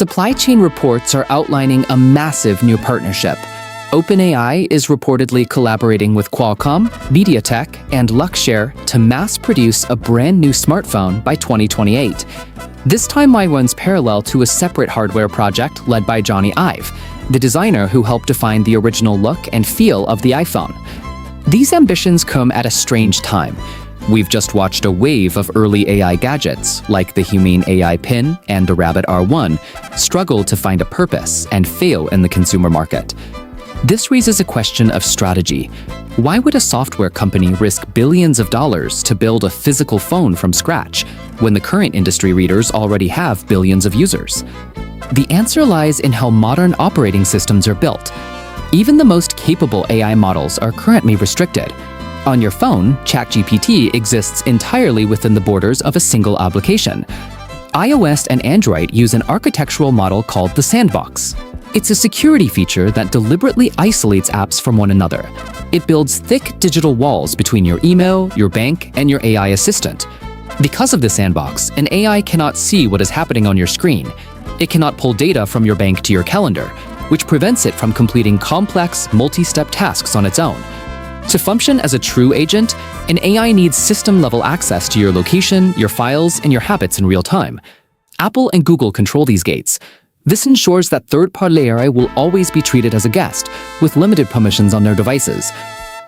Supply chain reports are outlining a massive new partnership. OpenAI is reportedly collaborating with Qualcomm, MediaTek, and Luxshare to mass-produce a brand new smartphone by 2028. This timeline runs parallel to a separate hardware project led by Jony Ive, the designer who helped define the original look and feel of the iPhone. These ambitions come at a strange time. We've just watched a wave of early AI gadgets, like the Humane AI Pin and the Rabbit R1, struggle to find a purpose and fail in the consumer market. This raises a question of strategy. Why would a software company risk billions of dollars to build a physical phone from scratch, when the current industry leaders already have billions of users? The answer lies in how modern operating systems are built. Even the most capable AI models are currently restricted. On your phone, ChatGPT exists entirely within the borders of a single application. iOS and Android use an architectural model called the sandbox. It's a security feature that deliberately isolates apps from one another. It builds thick digital walls between your email, your bank, and your AI assistant. Because of the sandbox, an AI cannot see what is happening on your screen. It cannot pull data from your bank to your calendar, which prevents it from completing complex, multi-step tasks on its own. To function as a true agent, an AI needs system-level access to your location, your files, and your habits in real time. Apple and Google control these gates. This ensures that third-party AI will always be treated as a guest, with limited permissions on their devices.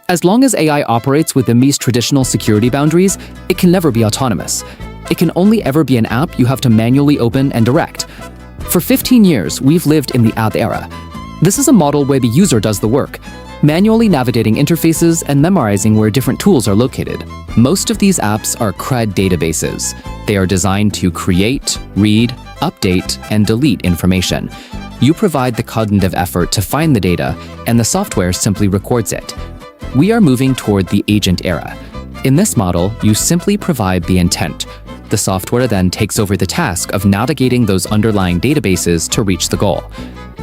As long as AI operates within these traditional security boundaries, it can never be autonomous. It can only ever be an app you have to manually open and direct. For 15 years, we've lived in the app era. This is a model where the user does the work, manually navigating interfaces and memorizing where different tools are located. Most of these apps are CRUD databases. They are designed to create, read, update, and delete information. You provide the cognitive effort to find the data, and the software simply records it. We are moving toward the agent era. In this model, you simply provide the intent. The software then takes over the task of navigating those underlying databases to reach the goal.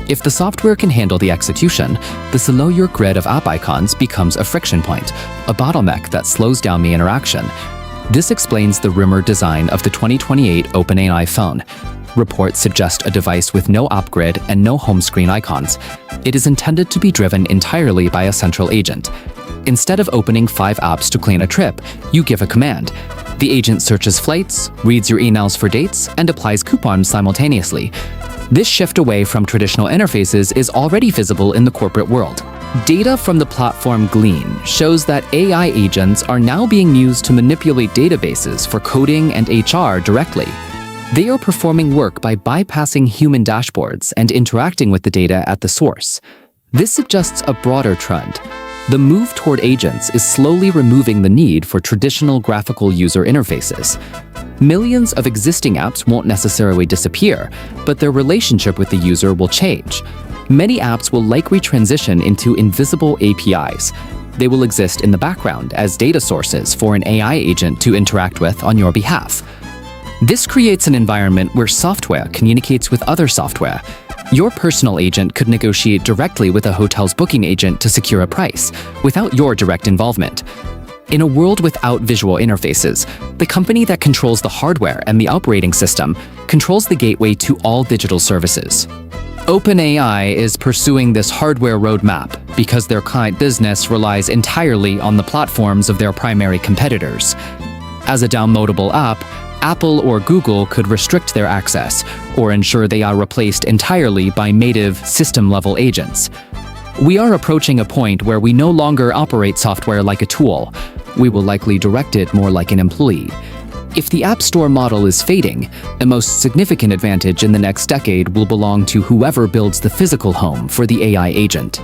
If the software can handle the execution, the below your grid of app icons becomes a friction point, a bottleneck that slows down the interaction. This explains the rumored design of the 2028 OpenAI phone. Reports suggest a device with no app grid and no home screen icons. It is intended to be driven entirely by a central agent. Instead of opening 5 apps to plan a trip, you give a command. The agent searches flights, reads your emails for dates, and applies coupons simultaneously. This shift away from traditional interfaces is already visible in the corporate world. Data from the platform Glean shows that AI agents are now being used to manipulate databases for coding and HR directly. They are performing work by bypassing human dashboards and interacting with the data at the source. This suggests a broader trend. The move toward agents is slowly removing the need for traditional graphical user interfaces. Millions of existing apps won't necessarily disappear, but their relationship with the user will change. Many apps will likely transition into invisible APIs. They will exist in the background as data sources for an AI agent to interact with on your behalf. This creates an environment where software communicates with other software. Your personal agent could negotiate directly with a hotel's booking agent to secure a price, without your direct involvement. In a world without visual interfaces, the company that controls the hardware and the operating system controls the gateway to all digital services. OpenAI is pursuing this hardware roadmap because their client business relies entirely on the platforms of their primary competitors. As a downloadable app, Apple or Google could restrict their access or ensure they are replaced entirely by native system-level agents. We are approaching a point where we no longer operate software like a tool. We will likely direct it more like an employee. If the App Store model is fading, the most significant advantage in the next decade will belong to whoever builds the physical home for the AI agent.